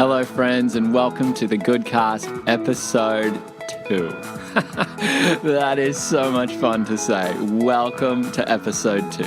Hello, friends, and welcome to the GoodCast episode 2. That is so much fun to say. Welcome to episode 2.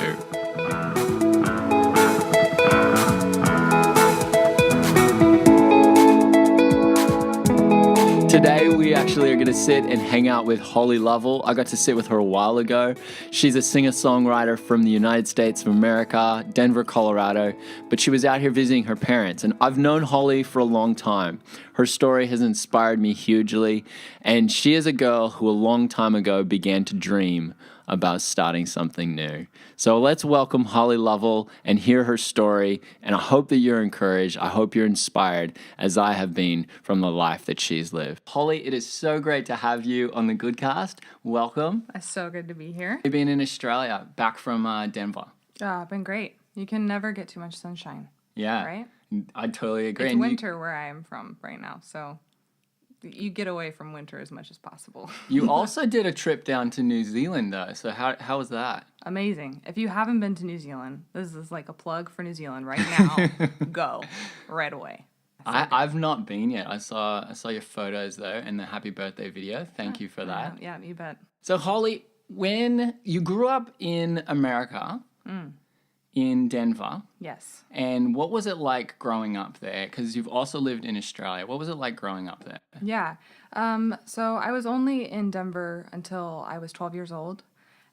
Today we actually are going to sit and hang out with Lovell. I got to sit with her a while ago. She's a singer-songwriter from the United States of America, Denver, Colorado, but she was out here visiting her parents. And I've known Holly for a long time. Her story has inspired me hugely, and she is a girl who a long time ago began to dream about starting something new. So let's welcome Holly Lovell and hear her story, and I hope that you're encouraged. I hope you're inspired, as I have been from the life that she's lived. Holly, it is so great to have you on the GoodCast. Welcome. It's so good to be here. You've been in Australia, back from Denver. Been great. You can never get too much sunshine. Yeah. Right? I totally agree. It's winter where I am from right now, so you get away from winter as much as possible. You also did a trip down to New Zealand, though, so how was that? Amazing. If you haven't been to New Zealand, this is like a plug for New Zealand right now. Go right away. I've not been yet. I saw your photos, though, and the happy birthday video. Thank you for that. Yeah, you bet. So, Holly, when you grew up in America, in Denver, yes, and what was it like growing up there? Because you've also lived in Australia. What was it like growing up there? Yeah. So I was only in Denver until I was 12 years old.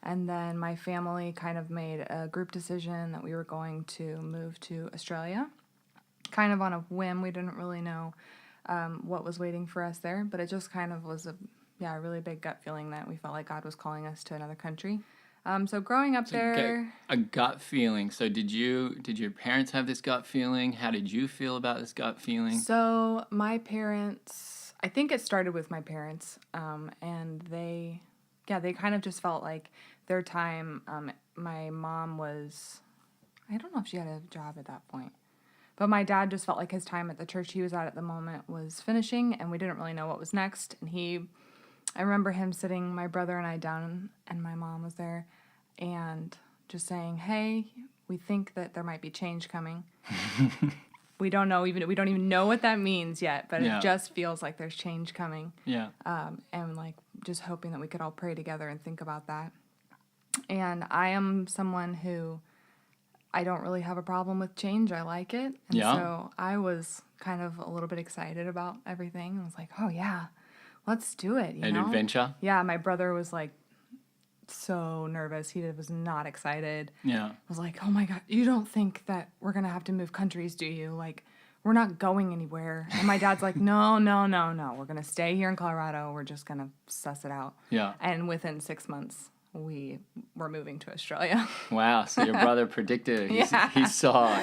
And then my family kind of made a group decision that we were going to move to Australia. Kind of on a whim. We didn't really know what was waiting for us there. But it just kind of was a really big gut feeling that we felt like God was calling us to another country. So growing up there... A gut feeling. So did your parents have this gut feeling? How did you feel about this gut feeling? So my parents... I think it started with my parents. And they kind of just felt like their time... my mom was... I don't know if she had a job at that point. But my dad just felt like his time at the church he was at the moment was finishing, and we didn't really know what was next. And I remember him sitting my brother and I down, and my mom was there, and just saying, "Hey, we think that there might be change coming. We don't even know what that means yet, but It just feels like there's change coming." Yeah. And like just hoping that we could all pray together and think about that. And I am someone who I don't really have a problem with change. I like it. And so I was kind of a little bit excited about everything. I was like, "Oh yeah, let's do it." An adventure? Yeah, my brother was like so nervous. He was not excited. Yeah. I was like, "Oh my God, you don't think that we're going to have to move countries, do you? Like, we're not going anywhere." And my dad's like, No. We're going to stay here in Colorado. We're just going to suss it out. Yeah. And within 6 months, we were moving to Australia. Wow. So your brother predicted it. He saw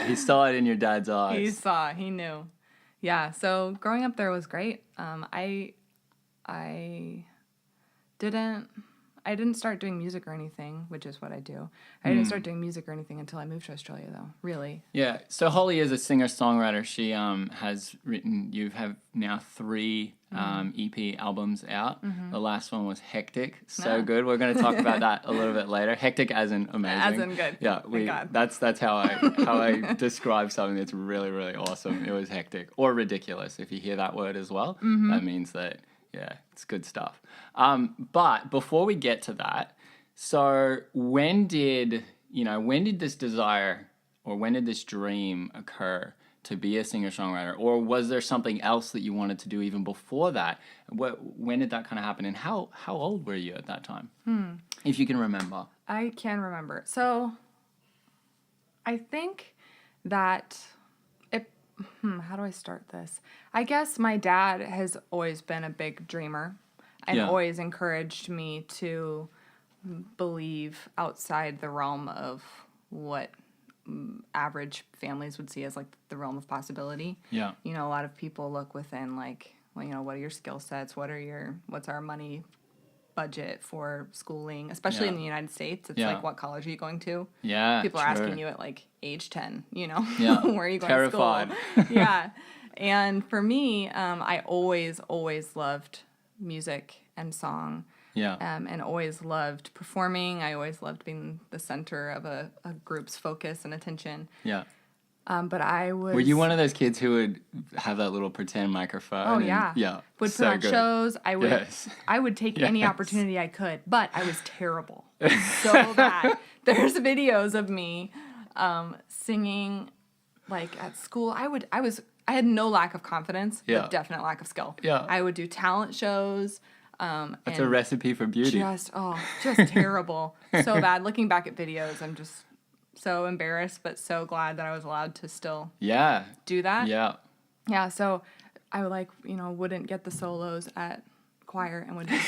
it in your dad's eyes. He knew. Yeah. So growing up there was great. I didn't start doing music or anything, which is what I do. I didn't start doing music or anything until I moved to Australia, though, really. Yeah. So Holly is a singer-songwriter. She you have now 3 EP albums out. Mm-hmm. The last one was Hectic. So good. We're going to talk about that a little bit later. Hectic as in amazing. As in good. Yeah. That's how I describe something that's really, really awesome. It was hectic. Or ridiculous, if you hear that word as well. Mm-hmm. That means that... yeah, it's good stuff. But before we get to that, so when did this desire or when did this dream occur to be a singer-songwriter? Or was there something else that you wanted to do even before that? When did that kind of happen? And how old were you at that time? If you can remember. I can remember. So I think that... how do I start this? I guess my dad has always been a big dreamer and always encouraged me to believe outside the realm of what average families would see as like the realm of possibility. Yeah. You know, a lot of people look within like, well, you know, what are your skill sets? What's our money budget for schooling, especially in the United States? It's like, what college are you going to? Yeah. People are asking you at like age 10, you know, where are you going to school? Yeah. And for me, I always loved music and song. Yeah. And always loved performing. I always loved being the center of a group's focus and attention. Yeah. But I was... Were you one of those kids who would have that little pretend microphone? Oh, yeah. Yeah. Would put on shows. I would take any Yes. opportunity I could, but I was terrible. So bad. There's videos of me singing, like, at school. I had no lack of confidence, but definite lack of skill. Yeah. I would do talent shows. That's a recipe for beauty. Just terrible. So bad. Looking back at videos, I'm just so embarrassed, but so glad that I was allowed to still do that. Yeah. Yeah, so I would wouldn't get the solos at choir and would be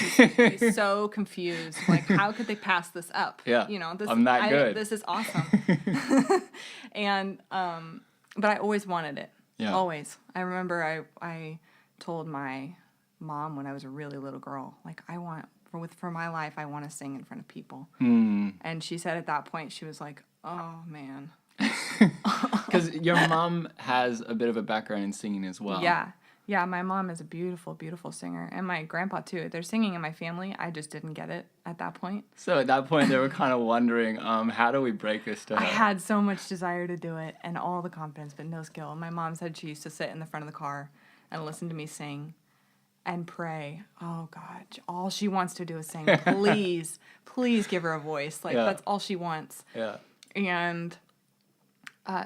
so confused. Like, how could they pass this up? Yeah. I'm not good. This is awesome. And, but I always wanted it. Yeah. Always. I remember I told my mom when I was a really little girl, like, for my life, I want to sing in front of people. And she said at that point, she was like, oh, man. Because your mom has a bit of a background in singing as well. Yeah, my mom is a beautiful, beautiful singer. And my grandpa, too. They're singing in my family. I just didn't get it at that point. So at that point, they were kind of wondering, how do we break this to her? I had so much desire to do it and all the confidence, but no skill. My mom said she used to sit in the front of the car and listen to me sing and pray. Oh, God. All she wants to do is sing. Please, please give her a voice. Like, that's all she wants. Yeah. And...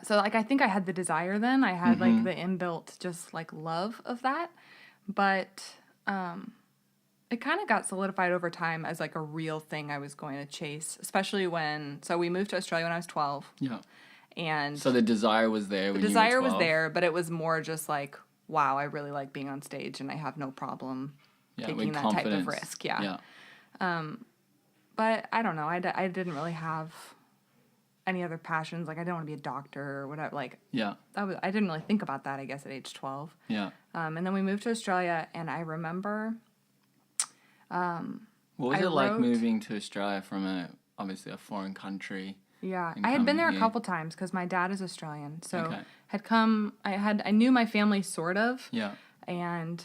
so, like, I think I had the desire then. I had, like, the inbuilt just, like, love of that. But it kind of got solidified over time as, like, a real thing I was going to chase, especially so we moved to Australia when I was 12. Yeah. And... So the desire was there when you were 12? The desire was there, but it was more just, like, wow, I really like being on stage, and I have no problem taking that type of risk. Yeah. But I don't know. I didn't really have... any other passions. Like, I didn't want to be a doctor or whatever. Like, I didn't really think about that, I guess, at age 12. Yeah. And then we moved to Australia, and I remember... what was it like moving to Australia from obviously a foreign country? Yeah. I had been there a couple times because my dad is Australian. So had come... I knew my family, sort of. Yeah. And,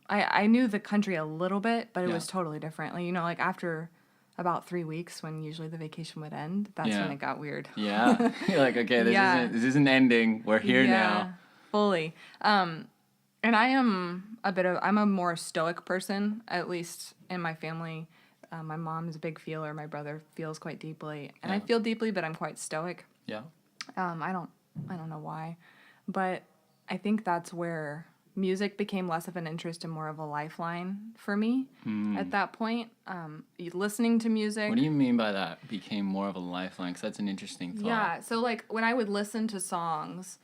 I knew the country a little bit, but it was totally different. Like, like, after... about 3 weeks, when usually the vacation would end, that's when it got weird. Yeah. You're like, okay, this isn't ending. We're here now. Fully. And I'm a more stoic person, at least in my family. My mom is a big feeler. My brother feels quite deeply. And I feel deeply, but I'm quite stoic. Yeah. I don't know why. But I think that's where music became less of an interest and more of a lifeline for me at that point. Listening to music. What do you mean by that? Became more of a lifeline? Because that's an interesting thought. Yeah. So, like, when I would listen to songs,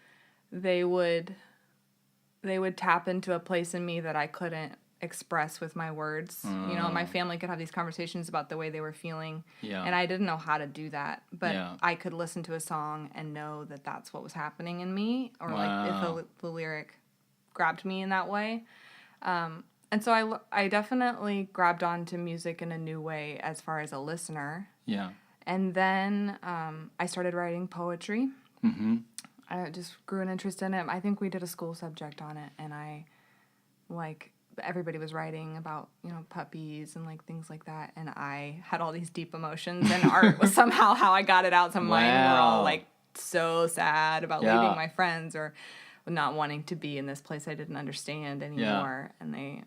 they would tap into a place in me that I couldn't express with my words. My family could have these conversations about the way they were feeling. Yeah. And I didn't know how to do that. But I could listen to a song and know that that's what was happening in me. Or, like, if the lyric grabbed me in that way. And so I definitely grabbed onto music in a new way as far as a listener. Yeah. And then I started writing poetry. Mm-hmm. I just grew an interest in it. I think we did a school subject on it, and everybody was writing about, puppies and, like, things like that, and I had all these deep emotions, and art was somehow how I got it out. Some of mine were all, like, so sad about leaving my friends or not wanting to be in this place I didn't understand anymore. And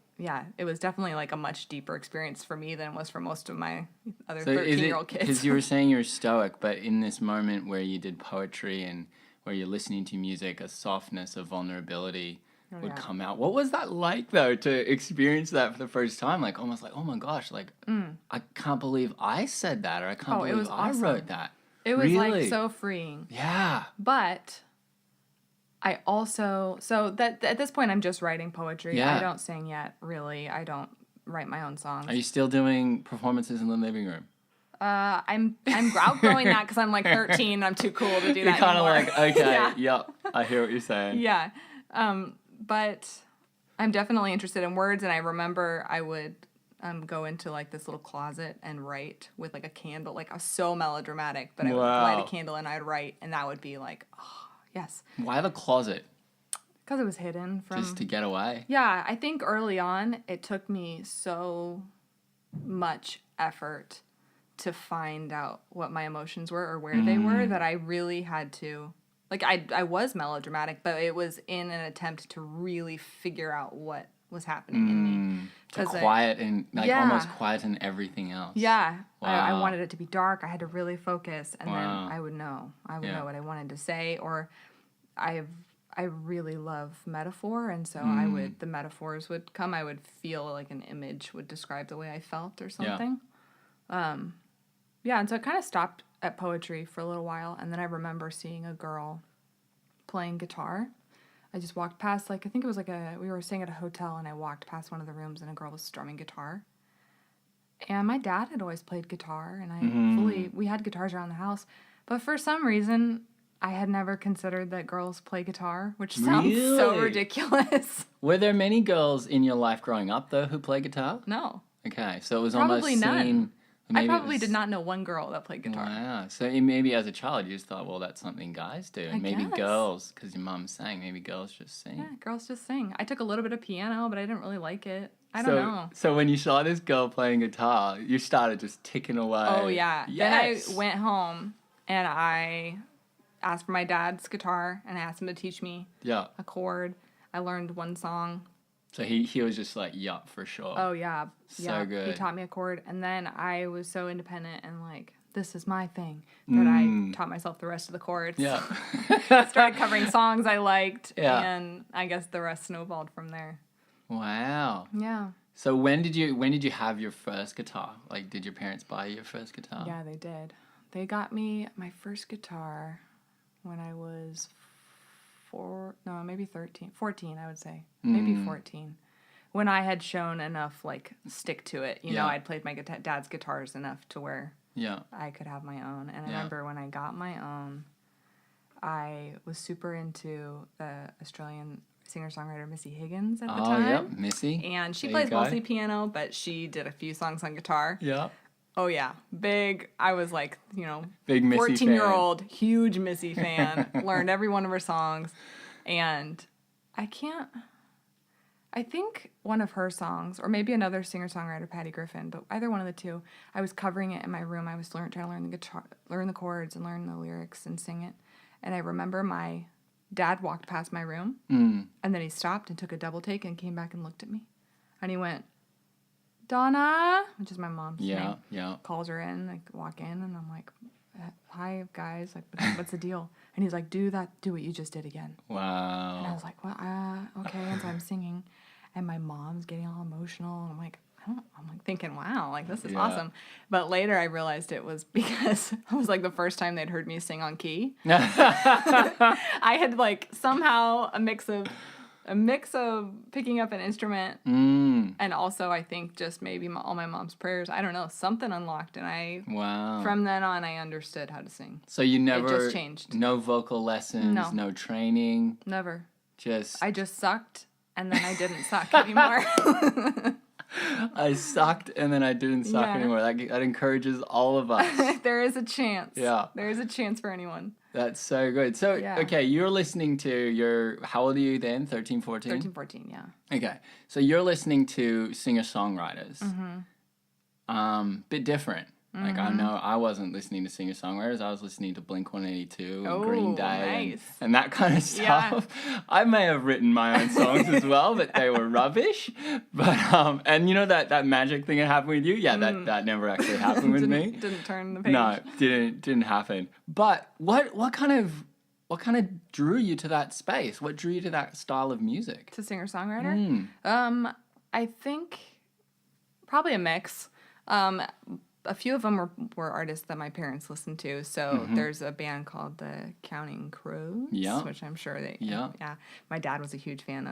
it was definitely, like, a much deeper experience for me than it was for most of my other 13-year-old kids. Because you were saying you're stoic, but in this moment where you did poetry and where you're listening to music, a softness, a vulnerability would come out. What was that like, though, to experience that for the first time? Like, almost like, oh my gosh, like, I can't believe I said that, or I can't believe I wrote that. It was, like, so freeing. Yeah. But I also, that at this point I'm just writing poetry. Yeah. I don't sing yet, really. I don't write my own songs. Are you still doing performances in the living room? I'm outgrowing that because I'm like 13 and I'm too cool to do that You're kind of anymore. like, okay, yep, I hear what you're saying. Yeah. But I'm definitely interested in words, and I remember I would go into, like, this little closet and write with, like, a candle. Like, I was so melodramatic, but I would light a candle and I'd write, and that would be like, oh, yes. Why the closet? Because it was hidden from... Just to get away? Yeah, I think early on it took me so much effort to find out what my emotions were or where they were that I really had to, like, I was melodramatic, but it was in an attempt to really figure out what was happening in me. To quiet and, like, almost quieten everything else. Yeah. Wow. I wanted it to be dark. I had to really focus, and then I would know. I would Yeah. know what I wanted to say, or I really love metaphor, and so the metaphors would come. I would feel like an image would describe the way I felt or something. Yeah, and so it kind of stopped at poetry for a little while, and then I remember seeing a girl playing guitar. I just walked past, like, I think it was like we were staying at a hotel, and I walked past one of the rooms, and a girl was strumming guitar. And my dad had always played guitar, and we had guitars around the house, but for some reason, I had never considered that girls play guitar, which sounds so ridiculous. Were there many girls in your life growing up, though, who play guitar? No. Okay, so it was Probably almost none. seen... I probably did not know one girl that played guitar. Wow. So maybe as a child you just thought, well, that's something guys do. And maybe guess. girls, because your mom sang, maybe girls just sing. Yeah, girls just sing. I took a little bit of piano, but I didn't really like it. I don't know. So when you saw this girl playing guitar, you started just ticking away. Oh, yeah. Yes. Then I went home, and I asked for my dad's guitar, and I asked him to teach me a chord. I learned one song. So he was just like, yup, for sure. Oh, yeah. So good. He taught me a chord. And then I was so independent and like, this is my thing, that I taught myself the rest of the chords. Yeah. Started covering songs I liked. Yeah. And I guess the rest snowballed from there. Wow. Yeah. So when did you have your first guitar? Like, did your parents buy you your first guitar? Yeah, they did. They got me my first guitar when I was 14, I would say. Maybe 14. When I had shown enough, like, stick to it. You know, I'd played my dad's guitars enough to where I could have my own. And I remember when I got my own, I was super into the Australian singer-songwriter Missy Higgins at the time. Oh, yeah, Missy. And she plays mostly piano, but she did a few songs on guitar. Yeah. Oh, yeah. Big, I was like, big Missy 14-year-old, huge Missy fan. Learned every one of her songs. And I think one of her songs, or maybe another singer-songwriter, Patty Griffin, but either one of the two, I was covering it in my room. I was trying to learn the guitar, learn the chords, and learn the lyrics and sing it. And I remember my dad walked past my room, and then he stopped and took a double take and came back and looked at me. And he went, Donna, which is my mom's name. Yeah. Calls her in, like, walk in, and I'm like, hi, guys, like, what's the deal? And he's like, do what you just did again. Wow. And I was like, well, okay, and so I'm singing, and my mom's getting all emotional, and I'm like, thinking, wow, like, this is awesome. But later I realized it was because it was, like, the first time they'd heard me sing on key. I had, like, somehow a mix of picking up an instrument and also I think just maybe all my mom's prayers. I don't know, something unlocked, and from then on I understood how to sing. So you never... It just changed. No vocal lessons, no training? Never. I just sucked, and then I didn't suck anymore. I sucked, and then I didn't suck anymore. That encourages all of us. There is a chance. Yeah. There is a chance for anyone. That's so good. So, okay, you're listening to how old are you then? 13, 14? 13, 14, yeah. Okay. So you're listening to singer-songwriters. Bit different. Like, I know I wasn't listening to singer-songwriters. I was listening to Blink-182 and Green Day and that kind of stuff. Yeah. I may have written my own songs as well, but they were rubbish. But and you know that magic thing that happened with you? Yeah, that never actually happened with me. Didn't turn the page. No, didn't happen. But what kind of drew you to that space? What drew you to that style of music? To singer-songwriter? I think probably a mix. A few of them were artists that my parents listened to. So there's a band called the Counting Crows, which I'm sure they... Yeah. My dad was a huge fan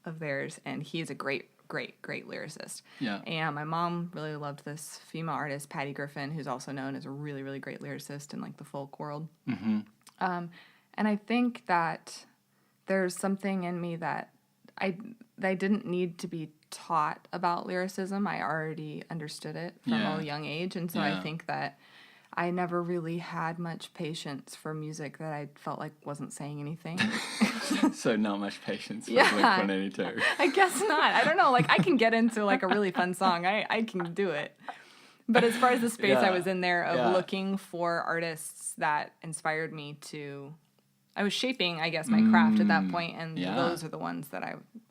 of theirs, and he's a great lyricist. Yeah. And my mom really loved this female artist, Patty Griffin, who's also known as a really, really great lyricist in, like, the folk world. And I think that there's something in me that I didn't need to be taught about lyricism. I already understood it from a young age, and so I think that I never really had much patience for music that I felt like wasn't saying anything. So not much patience for Blink-182. I guess not. I don't know. Like, I can get into, like, a really fun song. I can do it. But as far as the space I was in there of Yeah. looking for artists that inspired me to, I was shaping, I guess, my craft at that point, and Yeah. those are the ones that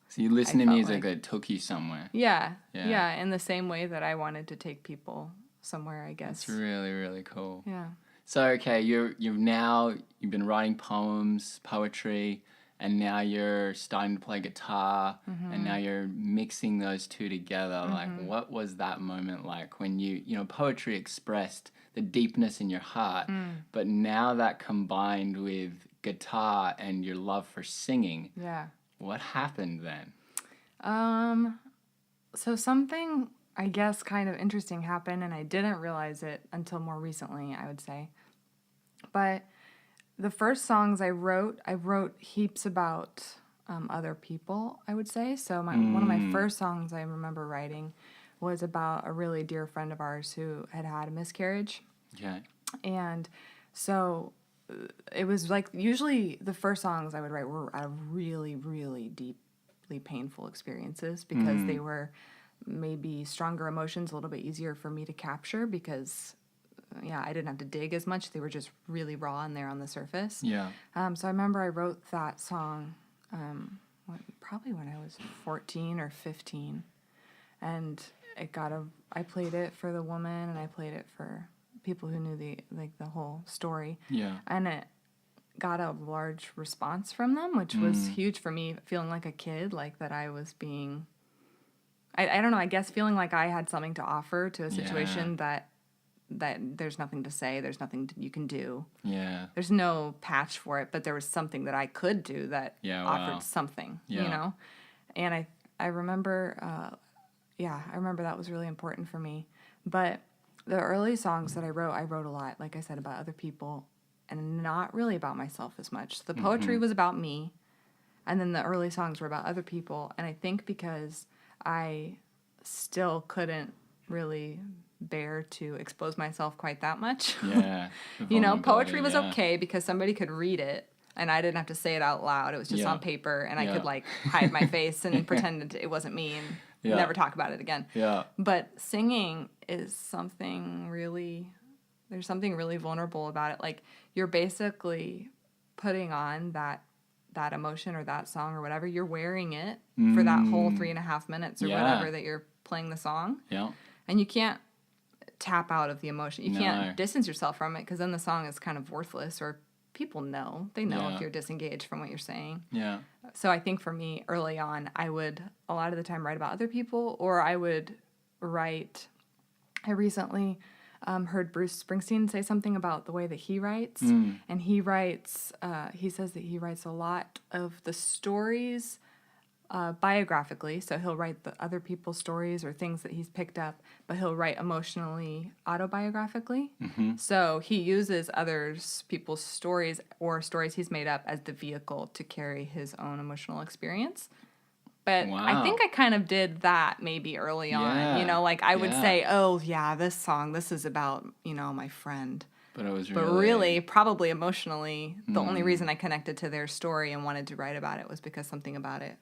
So you listen I to felt music like- that took you somewhere. yeah, Yeah. yeah, in the same way that I wanted to take people somewhere, I guess. It's really, really cool. Yeah. So okay, you've been writing poems, poetry, and now you're starting to play guitar, and now you're mixing those two together. Like, what was that moment like when poetry expressed the deepness in your heart, but now that combined with guitar and your love for singing, Yeah. what happened then? So something, I guess, kind of interesting happened, and I didn't realize it until more recently, I would say. But the first songs I wrote heaps about other people, I would say. So one of my first songs I remember writing was about a really dear friend of ours who had had a miscarriage. Okay. And so it was like, usually the first songs I would write were out of really, really deeply painful experiences because they were maybe stronger emotions, a little bit easier for me to capture because, I didn't have to dig as much. They were just really raw and there on the surface. Yeah. So I remember I wrote that song probably when I was 14 or 15. And I played it for the woman and I played it for people who knew the whole story. Yeah. And it got a large response from them, which was huge for me, feeling like a kid, like that I was being, I don't know, I guess feeling like I had something to offer to a situation that there's nothing to say, there's nothing you can do. Yeah. There's no patch for it, but there was something that I could do that offered wow. something, Yeah. And I remember, I remember that was really important for me. But the early songs that I wrote a lot, like I said, about other people and not really about myself as much. The poetry was about me, and then the early songs were about other people. And I think because I still couldn't really bear to expose myself quite that much. Yeah. Poetry was yeah. okay because somebody could read it and I didn't have to say it out loud. It was just Yeah. on paper and I Yeah. could like hide my face and pretend it wasn't me and never talk about it again. Yeah. But singing is something really, there's something really vulnerable about it. Like you're basically putting on that emotion or that song or whatever. You're wearing it for that whole 3.5 minutes or whatever that you're playing the song. Yeah. And you can't tap out of the emotion. You No. can't distance yourself from it because then the song is kind of worthless or people know. They know if you're disengaged from what you're saying. Yeah. So I think for me early on, I would a lot of the time write about other people or I would write. I recently heard Bruce Springsteen say something about the way that he writes. And he writes, he says that he writes a lot of the stories biographically, so he'll write the other people's stories or things that he's picked up, but he'll write emotionally autobiographically. So he uses others people's stories or stories he's made up as the vehicle to carry his own emotional experience. But I think I kind of did that maybe early on, like I would say, oh yeah, this is about, my friend. But it was really, probably emotionally, the only reason I connected to their story and wanted to write about it was because something about it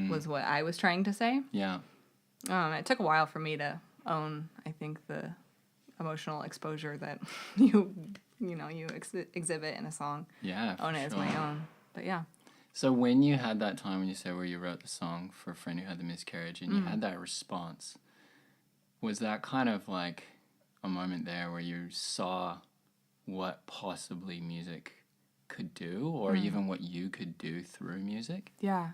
was what I was trying to say. Yeah. It took a while for me to own, I think, the emotional exposure that you exhibit in a song. Yeah. Own it as my own. But yeah. So when you had that time when you said where you wrote the song for a friend who had the miscarriage and you had that response, was that kind of like a moment there where you saw what possibly music could do or even what you could do through music? Yeah.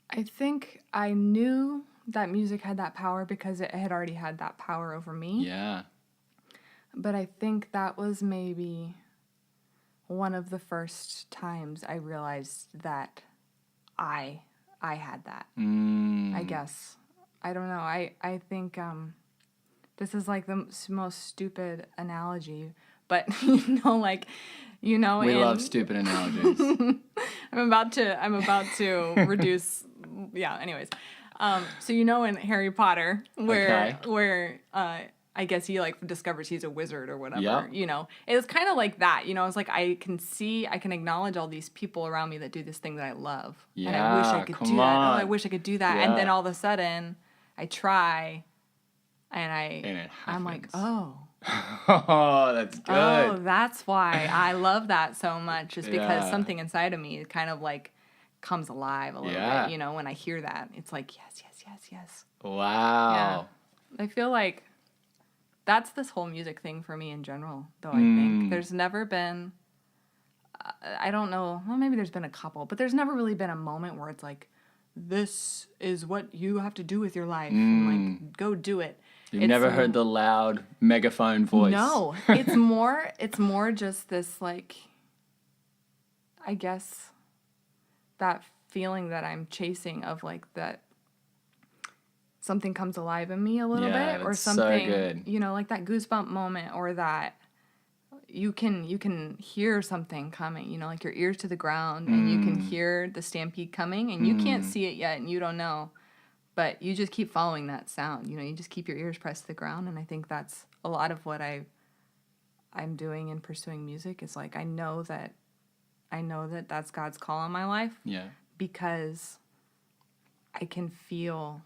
I think I knew that music had that power because it had already had that power over me. Yeah. But I think that was maybe one of the first times I realized that I had that. I guess. I don't know. I think this is like the most stupid analogy, but we love stupid analogies. I'm about to reduce. Yeah. Anyways, so in Harry Potter where I guess he discovers he's a wizard or whatever. Yep. It was kind of like that. It's like I can acknowledge all these people around me that do this thing that I love. Yeah. And I wish I could do that. Oh, I wish I could do that. Yeah. And then all of a sudden, I try. And it I'm like, happens. oh. Oh, that's good. Oh, that's why I love that so much. Is because Yeah. something inside of me kind of like comes alive a little Yeah. bit. You know, when I hear that, it's like, yes, yes, yes, yes. Wow. Yeah. I feel like that's this whole music thing for me in general, though. I Mm. think there's never been, I don't know, well, maybe there's been a couple, but there's never really been a moment where it's like, this is what you have to do with your life, and like, go do it. You've never heard the loud megaphone voice. No, it's more just this, like, I guess, that feeling that I'm chasing of like that something comes alive in me a little bit, or that's something, so good. you know, like that goosebump moment, or that you can hear something coming, you know, like your ears to the ground, and you can hear the stampede coming, and you can't see it yet, and you don't know, but you just keep following that sound, you know, you just keep your ears pressed to the ground. And I think that's a lot of what I'm doing in pursuing music, is like I know that that's God's call on my life. Yeah. Because I can feel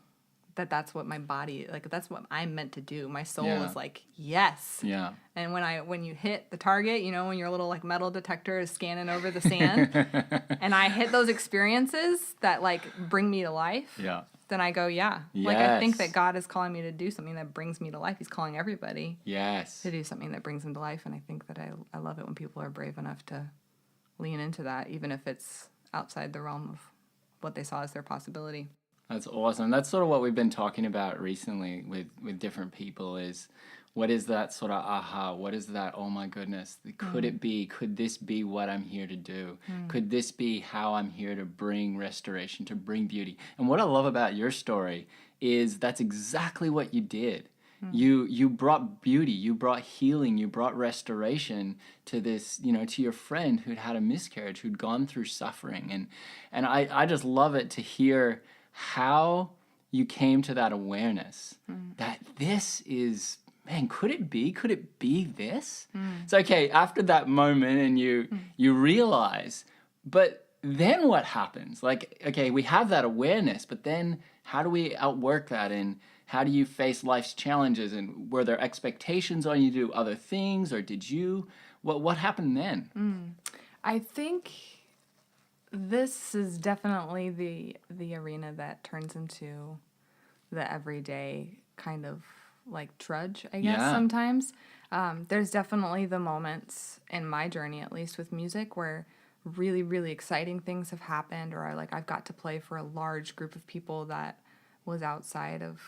that that's what my body, like, that's what I'm meant to do. My soul is like, yes. Yeah. And when you hit the target, you know, when your little like metal detector is scanning over the sand, and I hit those experiences that like bring me to life. Yeah. Then I go, yeah. Yes. Like, I think that God is calling me to do something that brings me to life. He's calling everybody Yes. to do something that brings them to life. And I think that I love it when people are brave enough to lean into that, even if it's outside the realm of what they saw as their possibility. That's awesome. That's sort of what we've been talking about recently with different people, is what is that sort of aha? What is that, oh my goodness, could it be? Could this be what I'm here to do? Could this be how I'm here to bring restoration, to bring beauty? And what I love about your story is that's exactly what you did. You brought beauty, you brought healing, you brought restoration to this, you know, to your friend who'd had a miscarriage, who'd gone through suffering. And I just love it to hear how you came to that awareness that this is, man, could it be this? It's okay, after that moment, and you realize, but then what happens? Like, okay, we have that awareness, but then how do we outwork that, and how do you face life's challenges? And were there expectations on you to do other things, or did you? What happened then? I think this is definitely the arena that turns into the everyday kind of like trudge, I guess, sometimes. There's definitely the moments in my journey, at least with music, where really, really exciting things have happened, or like I've got to play for a large group of people that was outside of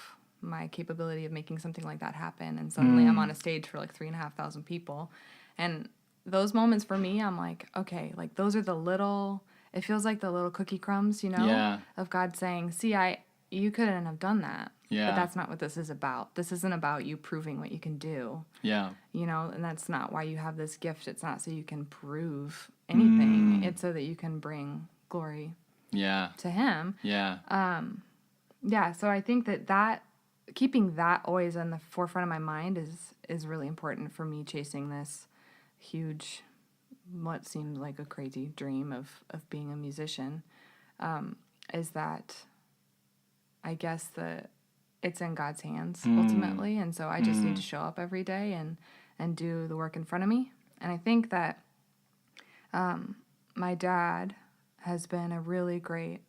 my capability of making something like that happen. And suddenly I'm on a stage for like 3,500 people. And those moments for me, I'm like, okay, like those are the little, it feels like the little cookie crumbs, you know, of God saying, see, you couldn't have done that. But that's not what this is about. This isn't about you proving what you can do. Yeah. You know, and that's not why you have this gift. It's not so you can prove anything. It's so that you can bring glory to Him. Yeah. Yeah, so I think that keeping that always in the forefront of my mind is really important for me, chasing this huge, what seems like a crazy dream of being a musician, is that I guess it's in God's hands ultimately, and so I just need to show up every day and do the work in front of me. And I think that my dad has been a really great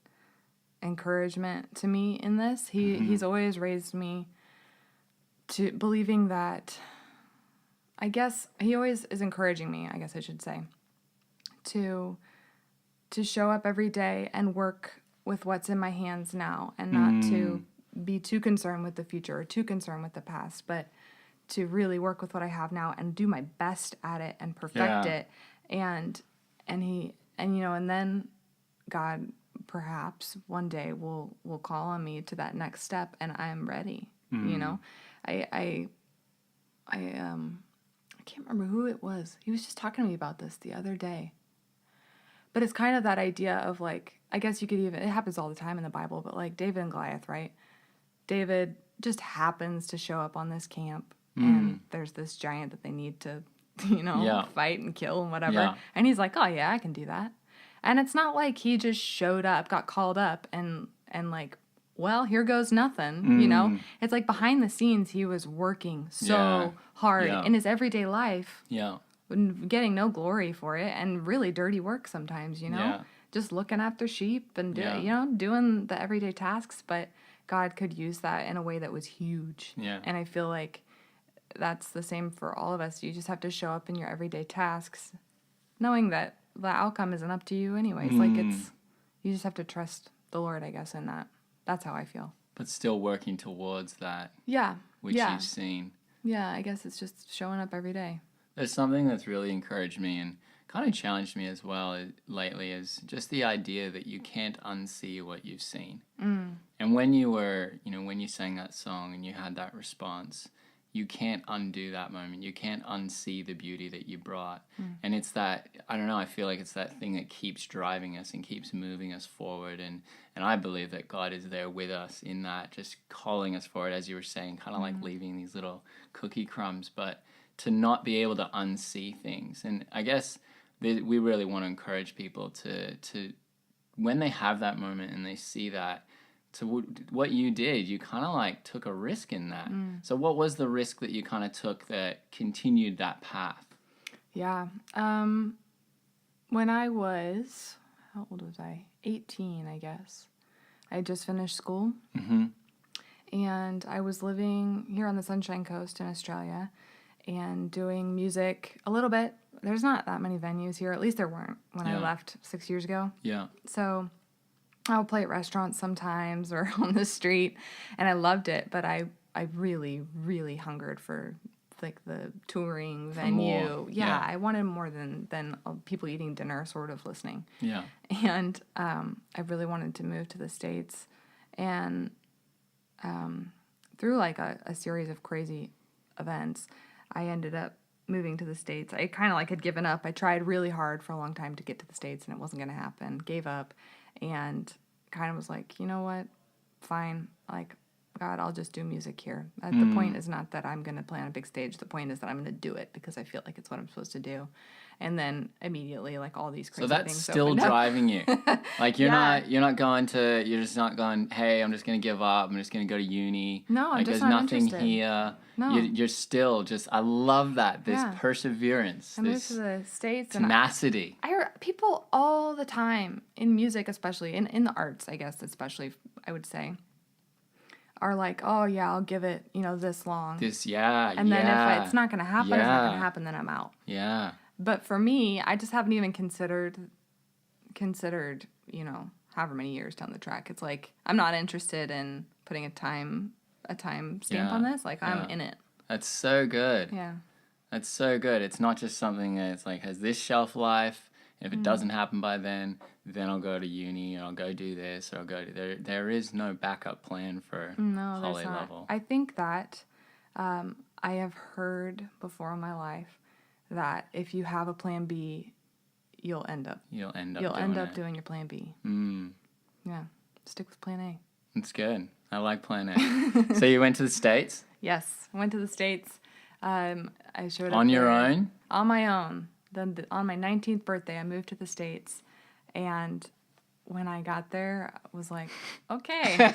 encouragement to me in this. He's always raised me to believing that, I guess he always is encouraging me, I guess I should say, to show up every day and work with what's in my hands now, and not to be too concerned with the future or too concerned with the past, but to really work with what I have now and do my best at it and perfect it. And then God perhaps one day will call on me to that next step, and I'm ready. You know, I can't remember who it was. He was just talking to me about this the other day. But it's kind of that idea of like, I guess you could even, it happens all the time in the Bible, but like David and Goliath, right? David just happens to show up on this camp, and there's this giant that they need to, fight and kill and whatever. Yeah. And he's like, oh yeah, I can do that. And it's not like he just showed up, got called up, and like well, here goes nothing, you know? It's like behind the scenes, he was working so hard in his everyday life, getting no glory for it, and really dirty work sometimes, you know? Yeah. Just looking after sheep and, doing the everyday tasks, but God could use that in a way that was huge. Yeah. And I feel like that's the same for all of us. You just have to show up in your everyday tasks, knowing that the outcome isn't up to you anyways. Like you just have to trust the Lord, I guess, in that. That's how I feel. But still working towards that. Yeah. Which you've seen. Yeah, I guess it's just showing up every day. There's something that's really encouraged me and kind of challenged me as well lately is just the idea that you can't unsee what you've seen. And when you sang that song and you had that response, you can't undo that moment. You can't unsee the beauty that you brought. And it's that, I don't know, I feel like it's that thing that keeps driving us and keeps moving us forward. And I believe that God is there with us in that, just calling us forward, as you were saying, kind of like leaving these little cookie crumbs, but to not be able to unsee things. And I guess we really want to encourage people to when they have that moment and they see that, to what you did, you kind of like took a risk in that. So what was the risk that you kind of took that continued that path? Yeah. When I was, how old was I? 18, I guess. I had just finished school. And I was living here on the Sunshine Coast in Australia and doing music a little bit. There's not that many venues here. At least there weren't when I left 6 years ago. Yeah. So I'll play at restaurants sometimes or on the street, and I loved it, but I really, really hungered for like the touring venue. Yeah, I wanted more than people eating dinner sort of listening. Yeah. And I really wanted to move to the States, and through like a series of crazy events, I ended up moving to the States. I kind of like had given up. I tried really hard for a long time to get to the States, and it wasn't going to happen. Gave up. And kind of was like, you know what? Fine. Like, God, I'll just do music here. The point is not that I'm going to play on a big stage. The point is that I'm going to do it because I feel like it's what I'm supposed to do. And then immediately, like, all these crazy things. So that's still driving you. Like, you're not going, hey, I'm just going to give up. I'm just going to go to uni. No, I'm like, just there's not nothing interested. here. No. You're still just, I love that. This perseverance. I moved to the States. Tenacity. I hear people all the time in music, especially, in the arts, I guess, especially, I would say, are like, oh, yeah, I'll give it, this long. And then if it's not going to happen, it's not going to happen, then I'm out. Yeah. But for me, I just haven't even considered, however many years down the track. It's like, I'm not interested in putting a time stamp on this. Like, I'm in it. That's so good. Yeah. That's so good. It's not just something that's like, has this shelf life. If it doesn't happen by then I'll go to uni, or I'll go do this, or I'll go to... There is no backup plan for Holly Lovell. I think that I have heard before in my life that if you have a plan B, you'll end up doing your plan B. Yeah. Stick with plan A. That's good. I like plan A. So you went to the States? Yes. I went to the States. I showed up on your own? On my own. Then on my 19th birthday, I moved to the States, and when I got there, I was like, okay,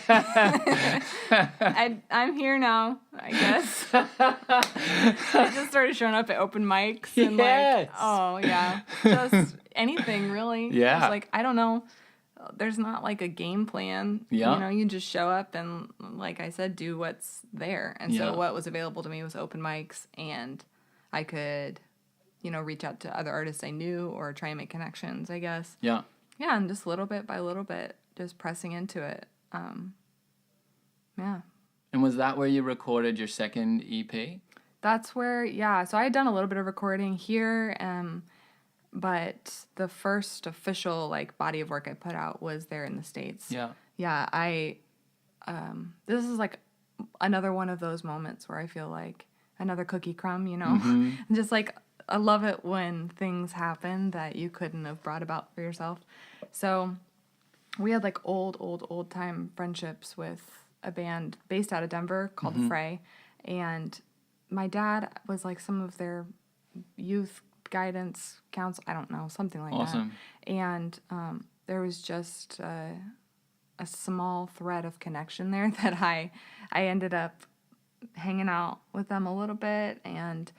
I'm here now, I guess. I just started showing up at open mics and just anything really. Yeah. It's like, I don't know. There's not like a game plan. Yeah. You just show up and, like I said, do what's there. And so what was available to me was open mics, and I could... reach out to other artists I knew or try and make connections, I guess. Yeah. Yeah, and just little bit by little bit, just pressing into it. Yeah. And was that where you recorded your second EP? That's where, so I had done a little bit of recording here, but the first official, body of work I put out was there in the States. Yeah. Yeah, this is, another one of those moments where I feel like another cookie crumb, Mm-hmm. Just, I love it when things happen that you couldn't have brought about for yourself. So we had old time friendships with a band based out of Denver called Fray. And my dad was some of their youth guidance council. I don't know, something like that. And there was just a small thread of connection there that I ended up hanging out with them a little bit, and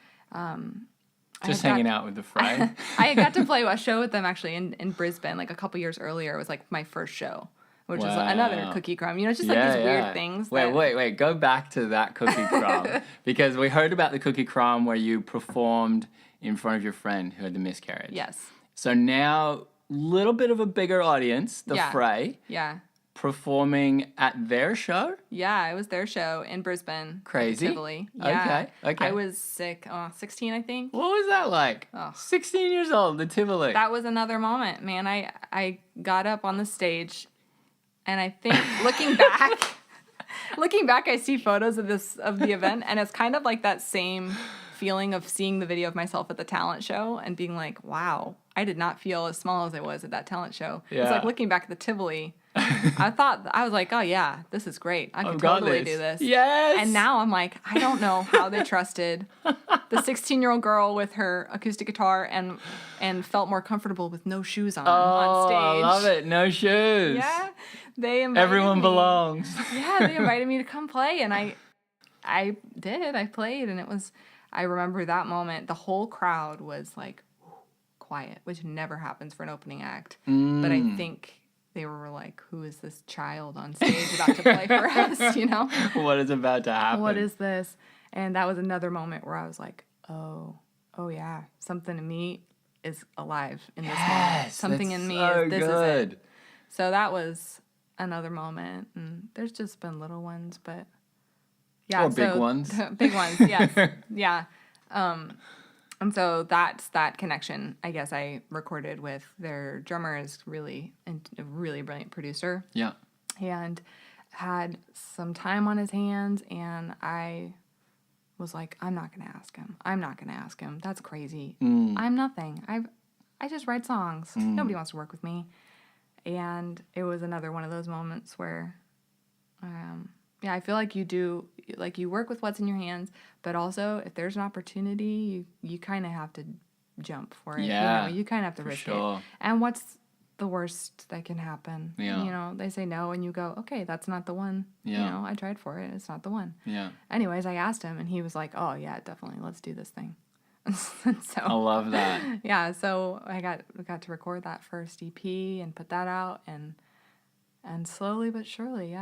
Just hanging out with the fray. I got to play a show with them actually in Brisbane like a couple years earlier. It was like my first show, which was another cookie crumb. You know, just like these weird things. Wait. Go back to that cookie crumb. Because we heard about the cookie crumb where you performed in front of your friend who had the miscarriage. Yes. So now, little bit of a bigger audience, the fray. Yeah. Performing at their show? Yeah, it was their show in Brisbane. Crazy. Tivoli. Yeah. Okay. I was sick. 16, I think. What was that like? 16 years old, the Tivoli. That was another moment, man. I got up on the stage, and I think looking back, I see photos of the event, and it's kind of like that same feeling of seeing the video of myself at the talent show and being like, wow, I did not feel as small as I was at that talent show. Yeah. It's like looking back at the Tivoli. I was like, oh yeah, this is great. I could totally do this. Yes. And now I'm like, I don't know how they trusted the 16-year-old girl with her acoustic guitar and felt more comfortable with no shoes on stage. I love it. No shoes. Yeah. They invited Everyone me. belongs. Yeah, they invited me to come play, and I did. I played, and I remember that moment. The whole crowd was like quiet, which never happens for an opening act. But I think they were like, who is this child on stage about to play for us, you know? What is about to happen? What is this? And that was another moment where I was like, oh yeah, something in me is alive in this moment. Something in me is it. So that was another moment, and there's just been little ones, but yeah. Or big ones. Big ones, yes. Yeah. And so that's that connection, I guess, I recorded with their drummer is really a really brilliant producer. Yeah. And had some time on his hands, and I was like, I'm not going to ask him. That's crazy. I'm nothing. I just write songs. Nobody wants to work with me. And it was another one of those moments where, I feel like you work with what's in your hands, but also if there's an opportunity, you kind of have to jump for it. Yeah, you kind of have to risk it. And what's the worst that can happen? Yeah. They say no, and you go, okay, that's not the one. Yeah. I tried for it. It's not the one. Yeah. Anyways, I asked him, and he was like, oh, yeah, definitely. Let's do this thing. So I love that. Yeah, so I got to record that first EP and put that out, and slowly but surely,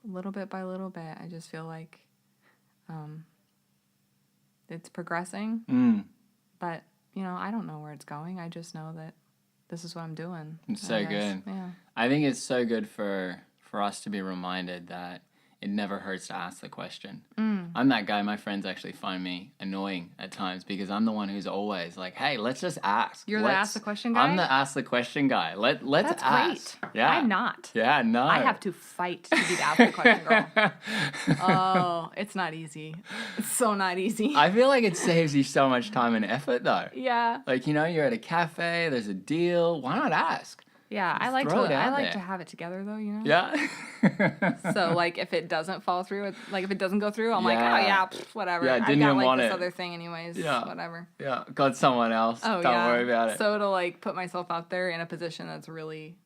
little bit by little bit, I just feel like it's progressing. But I don't know where it's going. I just know that this is what I'm doing. It's so good. Yeah. I think it's so good for us to be reminded that it never hurts to ask the question. I'm that guy. My friends actually find me annoying at times because I'm the one who's always like, hey, let's just ask. You're the ask the question guy? I'm the ask the question guy. Let's That's ask. Great. Yeah. I'm not. Yeah, no. I have to fight to be the ask the question girl. Oh, it's not easy. It's so not easy. I feel like it saves you so much time and effort though. Yeah. Like, you're at a cafe, there's a deal. Why not ask? Yeah, I like to have it together though, Yeah. So like if it doesn't fall through, like if it doesn't go through, I'm like, oh yeah, whatever. Yeah, didn't I got even want this it. other thing anyways. Yeah. Whatever. Yeah, got someone else. Oh Don't yeah. worry about it. So to like put myself out there in a position that's really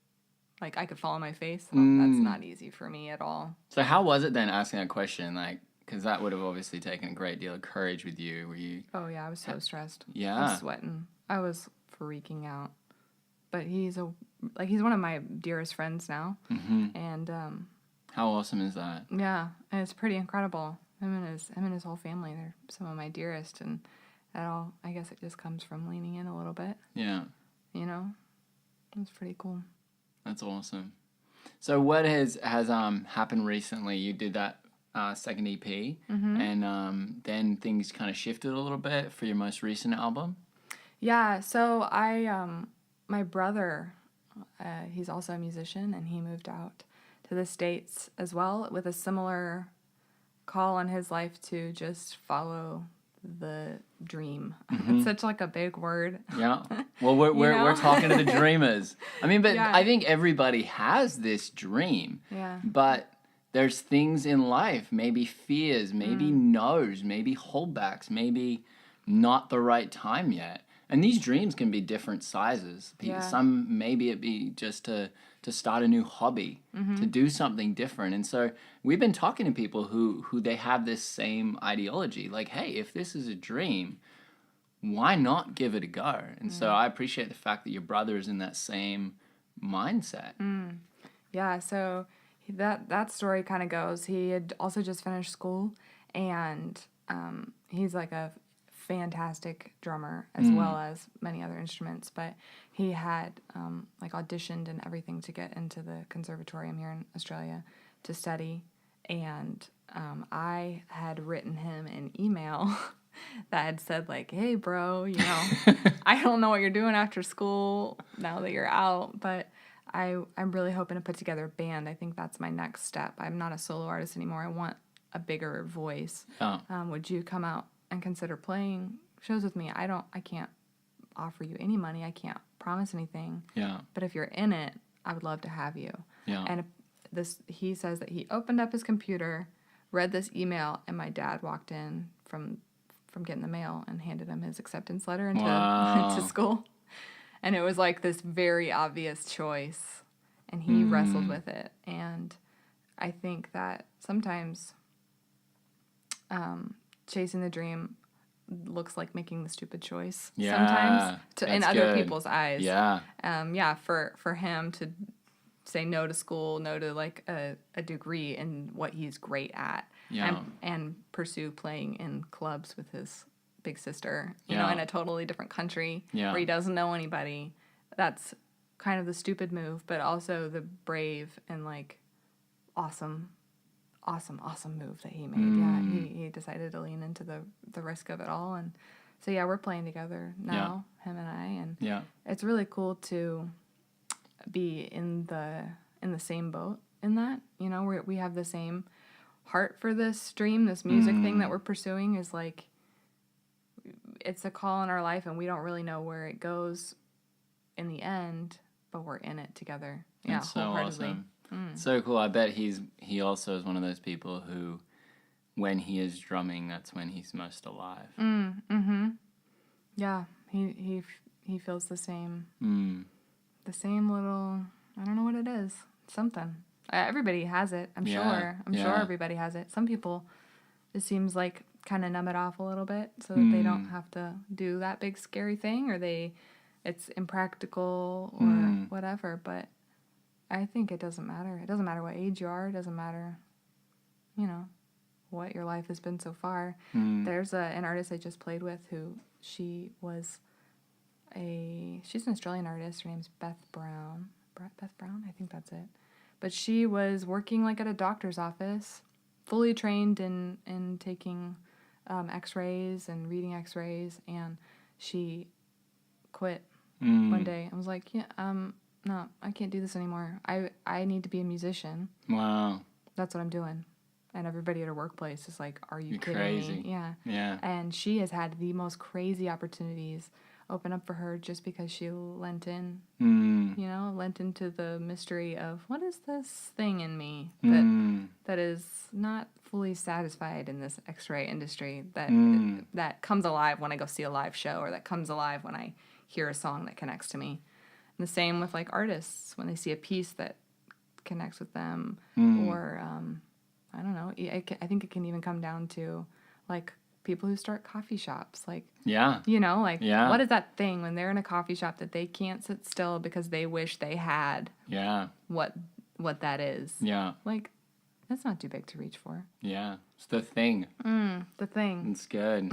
like I could fall on my face, that's not easy for me at all. So how was it then asking that question? Like, because that would have obviously taken a great deal of courage with you. Were you? Oh yeah, I was so stressed. Yeah. I was sweating. I was freaking out. But he's one of my dearest friends now, and how awesome is that? Yeah, and it's pretty incredible. Him and his whole family, they're some of my dearest, and that all, I guess it just comes from leaning in a little bit. Yeah. It's pretty cool. That's awesome. So what has happened recently? You did that second EP, and then things kind of shifted a little bit for your most recent album. Yeah, so my brother, he's also a musician, and he moved out to the States as well with a similar call on his life to just follow the dream. It's such like a big word. Yeah. Well, we're talking to the dreamers. I mean, but Yeah. I think everybody has this dream. Yeah. But there's things in life, maybe fears, maybe no's, maybe holdbacks, maybe not the right time yet. And these dreams can be different sizes. Yeah. Some, maybe it be just to to start a new hobby, to do something different. And so we've been talking to people who they have this same ideology. Like, hey, if this is a dream, why not give it a go? And so I appreciate the fact that your brother is in that same mindset. Yeah, so that story kind of goes, he had also just finished school, and he's like a fantastic drummer as well as many other instruments, but he had like auditioned and everything to get into the conservatorium here in Australia to study, and I had written him an email that had said like, hey bro, you know, I don't know what you're doing after school now that you're out, but I'm really hoping to put together a band. I think that's my next step. I'm not a solo artist anymore. I want a bigger voice. Oh. Would you come out and consider playing shows with me? I can't offer you any money. I can't promise anything. Yeah. But if you're in it, I would love to have you. Yeah. And he says that he opened up his computer, read this email, and my dad walked in from getting the mail and handed him his acceptance letter into to school. And it was like this very obvious choice, and he wrestled with it. And I think that sometimes chasing the dream looks like making the stupid choice. Yeah, sometimes in other good. people's eyes. Yeah. For him to say no to school, no to like a degree in what he's great at, and pursue playing in clubs with his big sister, you know, in a totally different country where he doesn't know anybody. That's kind of the stupid move, but also the brave and like awesome move that he made. Yeah, he decided to lean into the risk of it all, and so yeah, we're playing together now, him and I, and it's really cool to be in the same boat in that, you know, we have the same heart for this dream, this music thing that we're pursuing is like, it's a call in our life, and we don't really know where it goes in the end, but we're in it together. Yeah, That's so wholeheartedly. awesome. So cool. I bet he also is one of those people who, when he is drumming, that's when he's most alive. Yeah, he feels the same. The same little, I don't know what it is. Something. Everybody has it, I'm sure. I'm sure everybody has it. Some people, it seems like, kind of numb it off a little bit so that they don't have to do that big scary thing, or it's impractical or whatever, but I think it doesn't matter. It doesn't matter what age you are. It doesn't matter, you know, what your life has been so far. There's an artist I just played with who she's an Australian artist. Her name's Beth Brown. Beth Brown? I think that's it. But she was working like at a doctor's office, fully trained in taking x-rays and reading x-rays, and she quit one day. I was like, no, I can't do this anymore. I need to be a musician. Wow. That's what I'm doing. And everybody at her workplace is like, are you kidding crazy. me? Yeah. Yeah. And she has had the most crazy opportunities open up for her just because she lent in, you know, lent into the mystery of what is this thing in me that is not fully satisfied in this x-ray industry that comes alive when I go see a live show, or that comes alive when I hear a song that connects to me. And the same with like artists, when they see a piece that connects with them, or I don't know, I think it can even come down to like people who start coffee shops, like, you know, like, what is that thing when they're in a coffee shop that they can't sit still because they wish they had what that is? Yeah. Like, that's not too big to reach for. Yeah. It's the thing. The thing. It's good.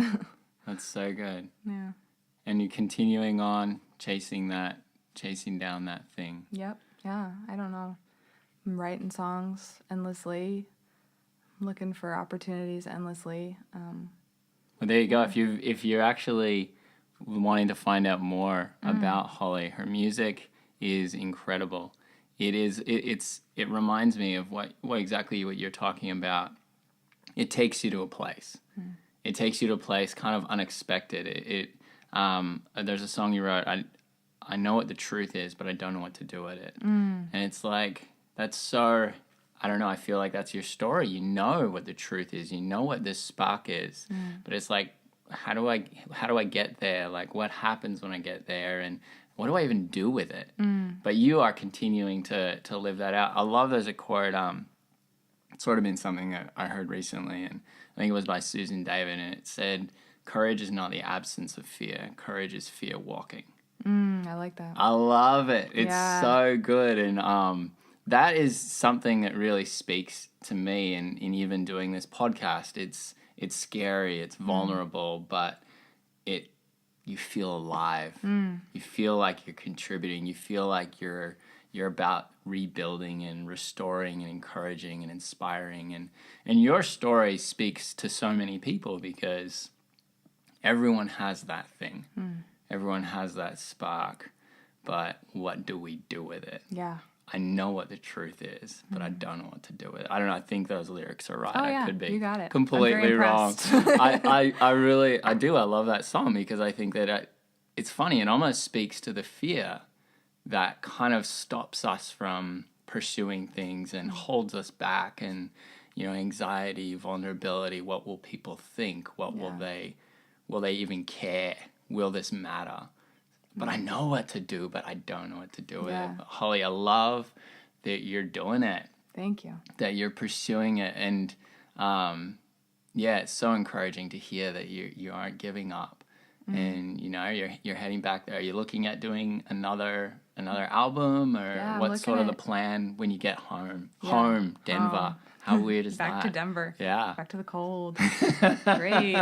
That's so good. Yeah. And you're continuing on chasing down that thing. Yep. Yeah. I don't know. I'm writing songs endlessly. I'm looking for opportunities endlessly. Well, there you go. If you're actually wanting to find out more about Holly, her music is incredible. It reminds me of what you're talking about. It takes you to a place. It takes you to a place kind of unexpected. There's a song you wrote, I know what the truth is, but I don't know what to do with it. And it's like, that's so, I don't know, I feel like that's your story. You know what the truth is. You know what this spark is. But it's like, how do I get there? Like, what happens when I get there, and what do I even do with it? But you are continuing to live that out. I love there's a quote. It's sort of been something that I heard recently, and I think it was by Susan David, and it said, "Courage is not the absence of fear. Courage is fear walking." I like that. I love it. It's Yeah. so good, and that is something that really speaks to me. And in even doing this podcast, it's scary, it's vulnerable, but you feel alive. You feel like you're contributing. You feel like you're about rebuilding and restoring and encouraging and inspiring. And your story speaks to so many people because everyone has that thing. Everyone has that spark. But what do we do with it? Yeah. I know what the truth is, but I don't know what to do with it. I don't know. I think those lyrics are right. Oh, I yeah, could be you got it. completely I'm wrong. very I really do. I love that song because I think that it's funny. It almost speaks to the fear that kind of stops us from pursuing things and holds us back, and anxiety, vulnerability. What will people think? What will they even care? Will this matter? But I know what to do, but I don't know what to do with it. But Holly, I love that you're doing it. Thank you. That you're pursuing it, and it's so encouraging to hear that you aren't giving up, and you're heading back there. Are you looking at doing another album, or what's sort of the plan when you get home? Home, Denver. How weird is that? Back to Denver. Yeah. Back to the cold. Great.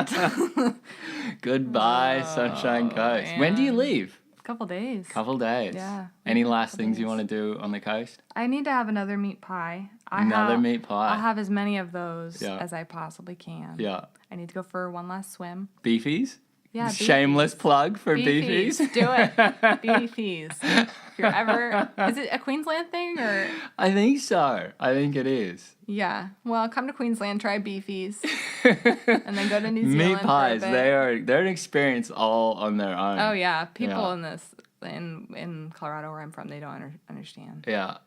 Goodbye, Sunshine Coast. Man. When do you leave? Couple days. Couple days. Yeah. Any last things you want to do on the coast? I need to have another meat pie. Meat pie. I'll have as many of those as I possibly can. Yeah. I need to go for one last swim. Beefies? Yeah, Shameless plug for Beefies. Do it. Beefies. If you're ever... Is it a Queensland thing or... I think so. I think it is. Yeah. Well, come to Queensland, try Beefies. And then go to New Zealand. Meat pies, for a bit. they're an experience all on their own. Oh, yeah. People in Colorado where I'm from, they don't understand. Yeah.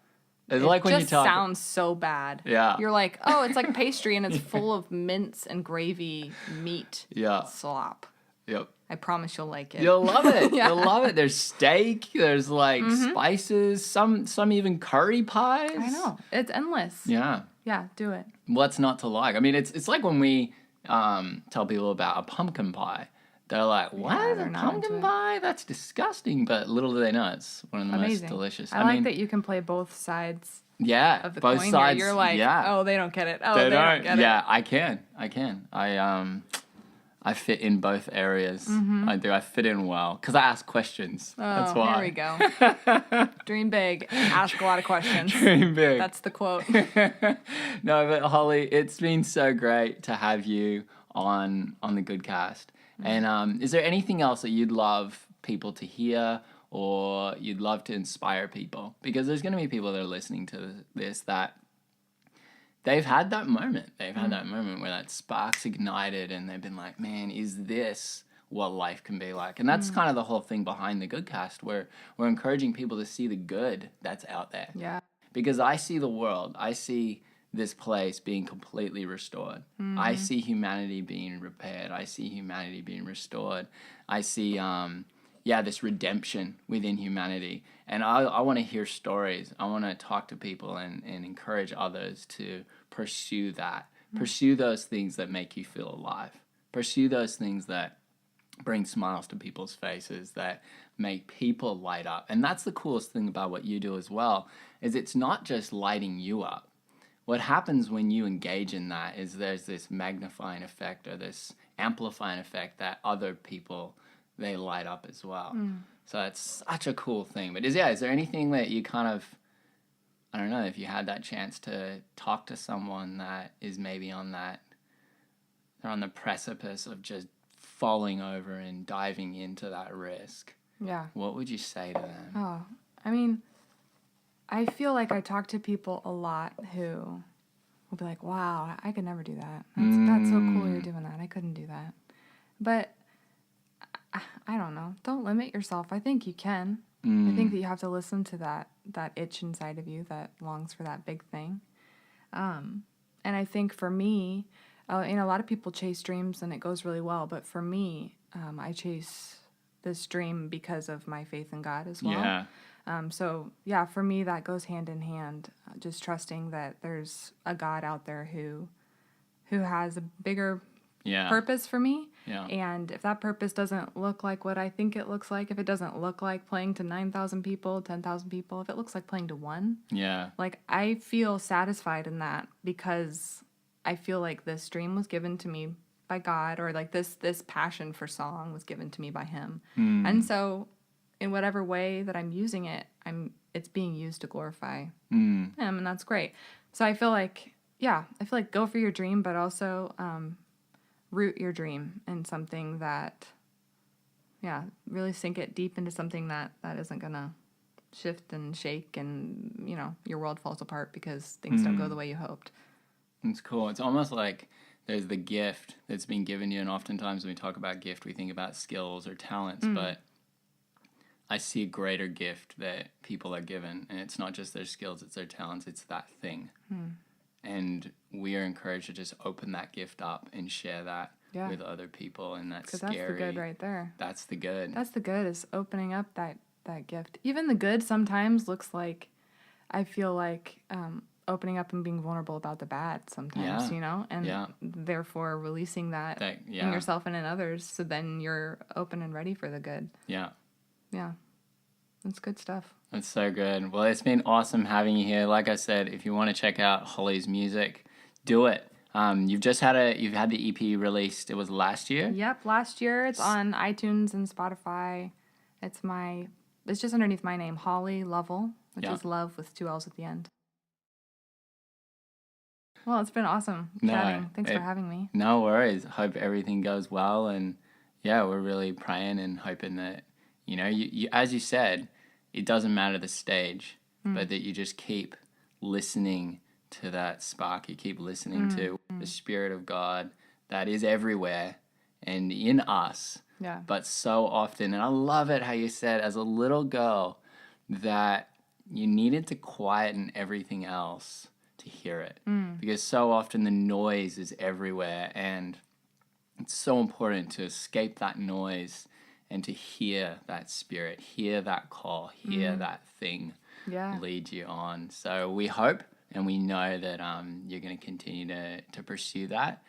It's like when you talk... sounds so bad. Yeah. You're like, oh, it's like pastry and it's full of mince and gravy meat slop. Yep. I promise you'll like it. You'll love it. You'll love it. There's steak. There's like spices. Some even curry pies. I know. It's endless. Yeah. Yeah. Do it. What's not to like? I mean, it's like when we tell people about a pumpkin pie. They're like, what? A pumpkin pie? That's disgusting. But little do they know, it's one of the most delicious. I like that you can play both sides. Yeah, of the both coin sides. Here. You're like, oh, they don't get it. Oh, they don't get it. Yeah, I can. I fit in both areas. I do. I fit in well because I ask questions. That's why. There we go. Dream big. Ask a lot of questions. Dream big. That's the quote. No, but Holly, it's been so great to have you on the GoodCast. And is there anything else that you'd love people to hear, or you'd love to inspire people? Because there's going to be people that are listening to this that they've had that moment. They've had that moment where that spark's ignited and they've been like, man, is this what life can be like? And that's kind of the whole thing behind the GoodCast, where we're encouraging people to see the good that's out there. Yeah. Because I see the world. I see this place being completely restored. I see humanity being repaired. I see humanity being restored. I see, this redemption within humanity. And I want to hear stories. I want to talk to people and encourage others to pursue that. Pursue those things that make you feel alive. Pursue those things that bring smiles to people's faces, that make people light up. And that's the coolest thing about what you do as well, is it's not just lighting you up. What happens when you engage in that is there's this magnifying effect or this amplifying effect that other people, they light up as well. So it's such a cool thing. But is there anything that you kind of, I don't know, if you had that chance to talk to someone that is maybe they're on the precipice of just falling over and diving into that risk. Yeah. What would you say to them? Oh, I mean, I feel like I talk to people a lot who will be like, wow, I could never do that. That's so cool you're doing that. I couldn't do that. But I don't know. Don't limit yourself. I think you can. I think that you have to listen to that itch inside of you that longs for that big thing. And I think for me, a lot of people chase dreams and it goes really well, but for me, I chase this dream because of my faith in God as well. Yeah. So yeah, for me that goes hand in hand. Just trusting that there's a God out there who has a bigger purpose for me. Yeah. And if that purpose doesn't look like what I think it looks like, if it doesn't look like playing to 9,000 people, 10,000 people, if it looks like playing to one, like I feel satisfied in that because I feel like this dream was given to me by God, or like this passion for song was given to me by Him. And so in whatever way that I'm using it, it's being used to glorify Him, and that's great. So I feel like go for your dream, but also root your dream in something that, really sink it deep into something that isn't gonna shift and shake and, your world falls apart because things don't go the way you hoped. It's cool. It's almost like there's the gift that's been given you, and oftentimes when we talk about gift, we think about skills or talents, but I see a greater gift that people are given, and it's not just their skills, it's their talents, it's that thing. And we are encouraged to just open that gift up and share that with other people, and that's scary. Because that's the good right there. That's the good. That's the good, is opening up that gift. Even the good sometimes looks like, I feel like, opening up and being vulnerable about the bad sometimes, and therefore releasing that in yourself and in others, so then you're open and ready for the good. Yeah. That's good stuff. That's so good. Well, it's been awesome having you here. Like I said, if you want to check out Holly's music, do it. You've had the EP released. It was last year? Yep, last year. It's on iTunes and Spotify. It's just underneath my name, Holly Lovell, which is love with 2 L's at the end. Well, it's been awesome chatting. Thanks for having me. No worries. Hope everything goes well, and we're really praying and hoping that, you as you said, it doesn't matter the stage, but that you just keep listening to that spark. You keep listening to the Spirit of God that is everywhere and in us. Yeah. But so often, and I love it how you said as a little girl that you needed to quieten everything else to hear it. Because so often the noise is everywhere, and it's so important to escape that noise and to hear that Spirit, hear that call, hear that thing lead you on. So we hope and we know that you're going to continue to pursue that.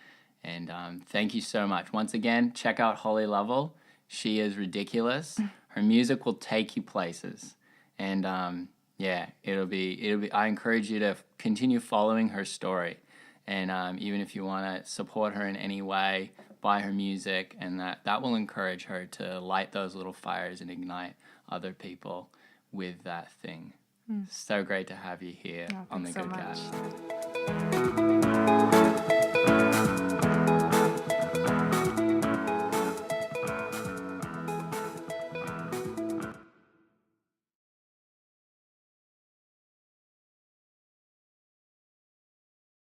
And thank you so much. Once again, check out Holly Lovell. She is ridiculous. Her music will take you places. And it'll be. I encourage you to continue following her story. And even if you want to support her in any way, buy her music, and that will encourage her to light those little fires and ignite other people with that thing. So great to have you here on the GoodCast.